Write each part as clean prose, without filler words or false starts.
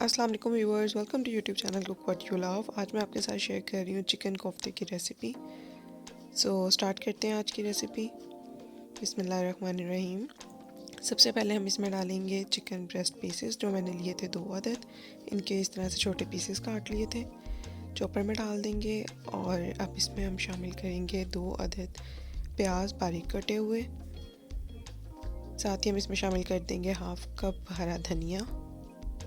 अस्सलाम वालेकुम viewers, welcome to YouTube channel cook what you love. आज मैं आपके साथ शेयर कर रही हूँ चिकन कोफ्ते की रेसिपी। स्टार्ट करते हैं आज की रेसिपी। बिस्मिल्लाहिर्रहमानिर्रहीम। सबसे पहले हम इसमें डालेंगे चिकन ब्रेस्ट पीसेस जो मैंने लिए थे 2 अदद। इनके इस तरह से छोटे पीसेस काट लिए थे, चॉपर में डाल देंगे। और अब इसमें हम शामिल करेंगे 2 अदद प्याज बारीक कटे हुए। साथ ही हम इसमें शामिल कर देंगे हाफ़ कप हरा धनिया।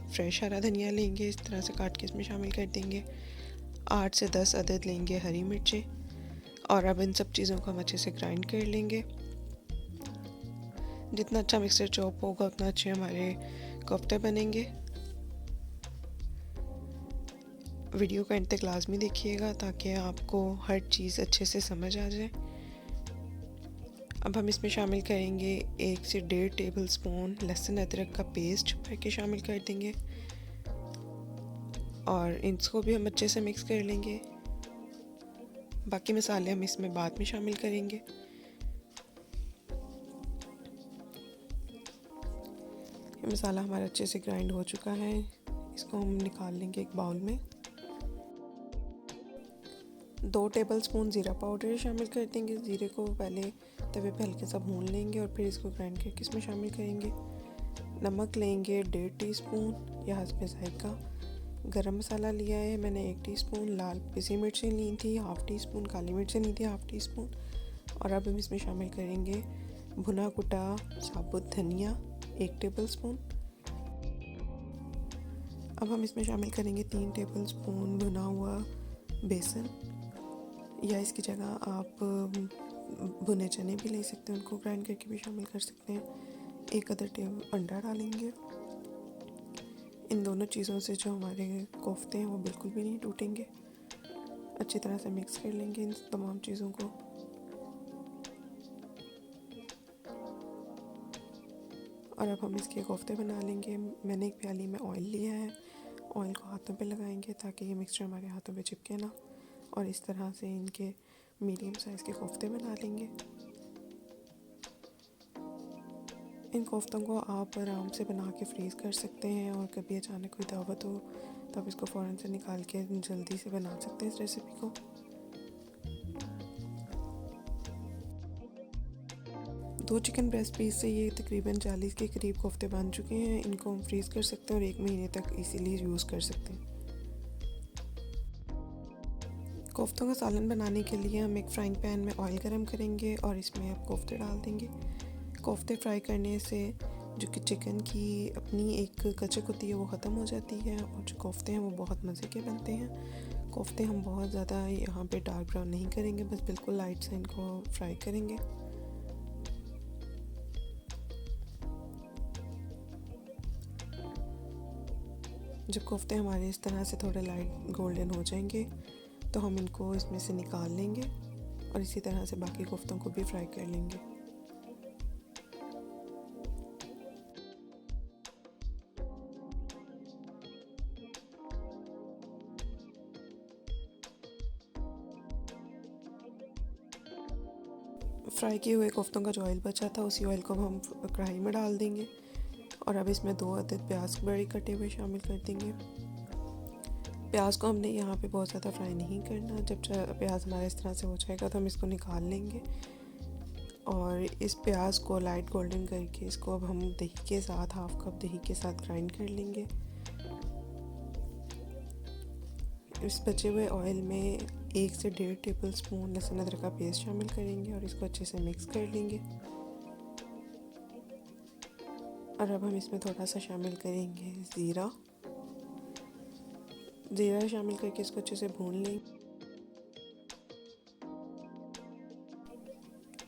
फ्रेश हरा धनिया लेंगे, इस तरह से काट के इसमें शामिल कर देंगे। 8 से 10 अदद लेंगे हरी मिर्चें। और अब इन सब चीज़ों को हम अच्छे से ग्राइंड कर लेंगे। जितना अच्छा मिक्सर चॉप होगा उतना अच्छे हमारे कोफ्ते बनेंगे। वीडियो का एंड तक लाजमी देखिएगा ताकि आपको हर चीज़ अच्छे से समझ आ जाए। अब हम इसमें शामिल करेंगे 1 से 1.5 टेबल स्पून लहसुन अदरक का पेस्ट भर के शामिल कर देंगे। और इसको भी हम अच्छे से मिक्स कर लेंगे। बाकी मसाले हम इसमें बाद में शामिल करेंगे। ये मसाला हमारा अच्छे से ग्राइंड हो चुका है, इसको हम निकाल लेंगे एक बाउल में। 2 टेबल स्पून ज़ीरा पाउडर शामिल कर देंगे। ज़ीरे को पहले तवे पे हल्के सा भून लेंगे और फिर इसको ग्राइंड करके इसमें शामिल करेंगे। नमक लेंगे 1.5 टीस्पून या हस्बे जायका। गरम मसाला लिया है मैंने 1 टीस्पून। लाल पिसी मिर्चें ली थी हाफ़ टी स्पून। काली मिर्चें ली थी हाफ़ टी स्पून। और अब हम इसमें शामिल करेंगे भुना कुटा साबुत धनिया 1 टेबल स्पून। अब हम इसमें शामिल करेंगे 3 टेबल स्पून भुना हुआ बेसन, या इसकी जगह आप भुने चने भी ले सकते हैं, उनको ग्राइंड करके भी शामिल कर सकते हैं। 1 अदद अंडा डालेंगे। इन दोनों चीज़ों से जो हमारे कोफ्ते हैं वो बिल्कुल भी नहीं टूटेंगे। अच्छी तरह से मिक्स कर लेंगे इन तमाम चीज़ों को। और अब हम इसके कोफ्ते बना लेंगे। मैंने एक प्याली में ऑयल लिया है। ऑयल को हाथों पे लगाएंगे ताकि ये मिक्सचर हमारे हाथों पे चिपके ना। और इस तरह से इनके मीडियम साइज़ के कोफ्ते बना लेंगे। इन कोफ्तों को आप आराम से बना के फ्रीज़ कर सकते हैं, और कभी अचानक कोई दावत हो तो आप इसको फ़ौरन से निकाल के जल्दी से बना सकते हैं इस रेसिपी को। 2 चिकन ब्रेस्ट पीस से ये तकरीबन 40 के करीब कोफ्ते बन चुके हैं। इनको हम फ्रीज़ कर सकते हैं और 1 महीने तक इजीली यूज़ कर सकते हैं। कोफ्तों का सालन बनाने के लिए हम एक फ्राइंग पैन में ऑयल गरम करेंगे और इसमें आप कोफ्ते डाल देंगे। कोफ्ते फ्राई करने से जो कि चिकन की अपनी एक कचक होती है वो ख़त्म हो जाती है, और जो कोफ्ते हैं वो बहुत मज़े के बनते हैं। कोफ्ते हम बहुत ज़्यादा यहाँ पे डार्क ब्राउन नहीं करेंगे, बस बिल्कुल लाइट से इनको फ्राई करेंगे। जब कोफ्ते हमारे इस तरह से थोड़े लाइट गोल्डन हो जाएंगे तो हम इनको इसमें से निकाल लेंगे और इसी तरह से बाकी कोफ्तों को भी फ्राई कर लेंगे। फ्राई किए हुए कोफ्तों का जो ऑयल बचा था उसी ऑयल को हम कढ़ाई में डाल देंगे। और अब इसमें 2 अदद प्याज बड़े कटे हुए शामिल कर देंगे। प्याज को हमने यहाँ पे बहुत ज़्यादा फ्राई नहीं करना। जब प्याज हमारा इस तरह से हो जाएगा तो हम इसको निकाल लेंगे। और इस प्याज को लाइट गोल्डन करके इसको अब हम दही के साथ हाफ़ कप दही के साथ ग्राइंड कर लेंगे। इस बचे हुए ऑयल में 1 से 1.5 टेबल स्पून लहसुन अदरक का पेस्ट शामिल करेंगे और इसको अच्छे से मिक्स कर लेंगे। और अब हम इसमें थोड़ा सा शामिल करेंगे ज़ीरा शामिल करके इसको अच्छे से भून लेंगे।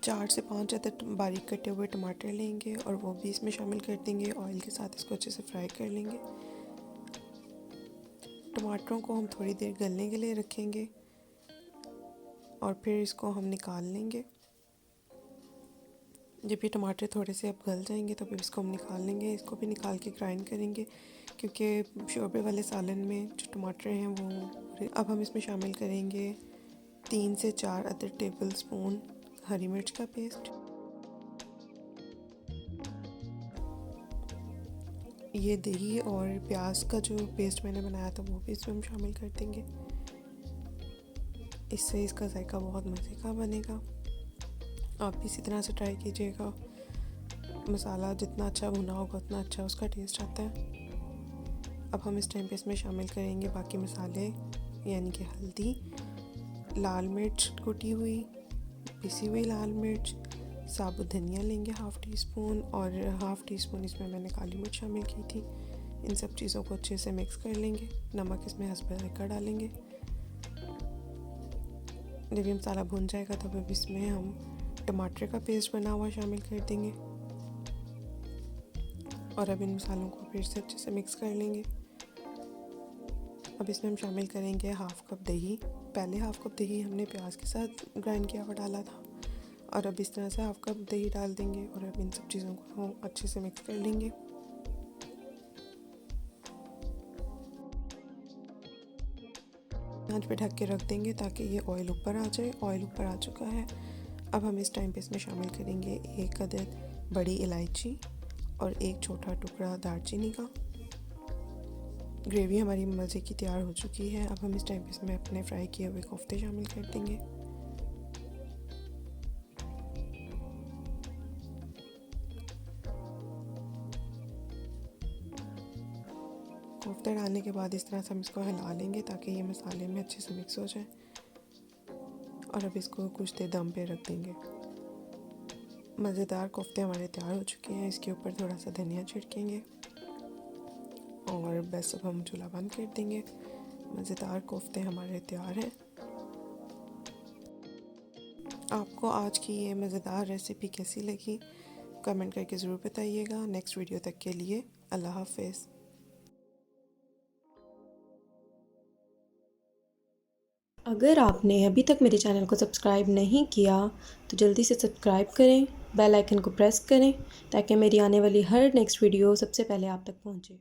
4 से 5 अदद बारीक कटे हुए टमाटर लेंगे और वो भी इसमें शामिल कर देंगे। ऑयल के साथ इसको अच्छे से फ्राई कर लेंगे। टमाटरों को हम थोड़ी देर गलने के लिए रखेंगे और फिर इसको हम निकाल लेंगे। जब ये टमाटर थोड़े से अब गल जाएंगे तो फिर इसको हम निकाल लेंगे। इसको भी निकाल के ग्राइंड करेंगे क्योंकि शोरबे वाले सालन में जो टमाटर हैं वो। अब हम इसमें शामिल करेंगे 3 से 4 अदद टेबल स्पून हरी मिर्च का पेस्ट। ये दही और प्याज का जो पेस्ट मैंने बनाया था वो भी इसमें हम शामिल कर देंगे। इससे इसका जायका बहुत मज़े का बनेगा। आप भी इसी तरह से ट्राई कीजिएगा। मसाला जितना अच्छा भुना होगा उतना अच्छा उसका टेस्ट आता है। अब हम इस टाइम पे इसमें शामिल करेंगे बाकी मसाले, यानी कि हल्दी, लाल मिर्च कुटी हुई, पिसी हुई लाल मिर्च, साबुत धनिया लेंगे हाफ़ टी स्पून, और हाफ़ टी स्पून इसमें मैंने काली मिर्च शामिल की थी। इन सब चीज़ों को अच्छे से मिक्स कर लेंगे। नमक इसमें हस्बे जायका डालेंगे। जब ये मसाला भुन जाएगा तब अब इसमें हम टमाटर का पेस्ट बना हुआ शामिल कर देंगे और अब इन मसालों को फिर से अच्छे से मिक्स कर लेंगे। अब इसमें हम शामिल करेंगे हाफ़ कप दही। पहले हाफ़ कप दही हमने प्याज के साथ ग्राइंड किया हुआ डाला था, और अब इस तरह से हाफ़ कप दही डाल देंगे और अब इन सब चीज़ों को हम अच्छे से मिक्स कर लेंगे। आंच पे ढक के रख देंगे ताकि ये ऑयल ऊपर आ जाए। ऑयल ऊपर आ चुका है। अब हम इस टाइम पे इसमें शामिल करेंगे 1 अदद बड़ी इलायची और 1 छोटा टुकड़ा दालचीनी का। ग्रेवी हमारी मज़े की तैयार हो चुकी है। अब हम इस टाइम पे इसमें अपने फ्राई किए हुए कोफ्ते शामिल कर देंगे। कोफ्ते डालने के बाद इस तरह से हम इसको हिला लेंगे ताकि ये मसाले में अच्छे से मिक्स हो जाए, और अब इसको कुछ देर दम पे रख देंगे। मज़ेदार कोफ्ते हमारे तैयार हो चुके हैं। इसके ऊपर थोड़ा सा धनिया छिड़केंगे और बस अब हम चूल्हा बंद कर देंगे। मज़ेदार कोफ्ते हमारे तैयार हैं। आपको आज की ये मज़ेदार रेसिपी कैसी लगी कमेंट करके ज़रूर बताइएगा। नेक्स्ट वीडियो तक के लिए अल्लाह हाफ़िज़। अगर आपने अभी तक मेरे चैनल को सब्सक्राइब नहीं किया तो जल्दी से सब्सक्राइब करें, बेल आइकन को प्रेस करें ताकि मेरी आने वाली हर नेक्स्ट वीडियो सबसे पहले आप तक पहुंचे।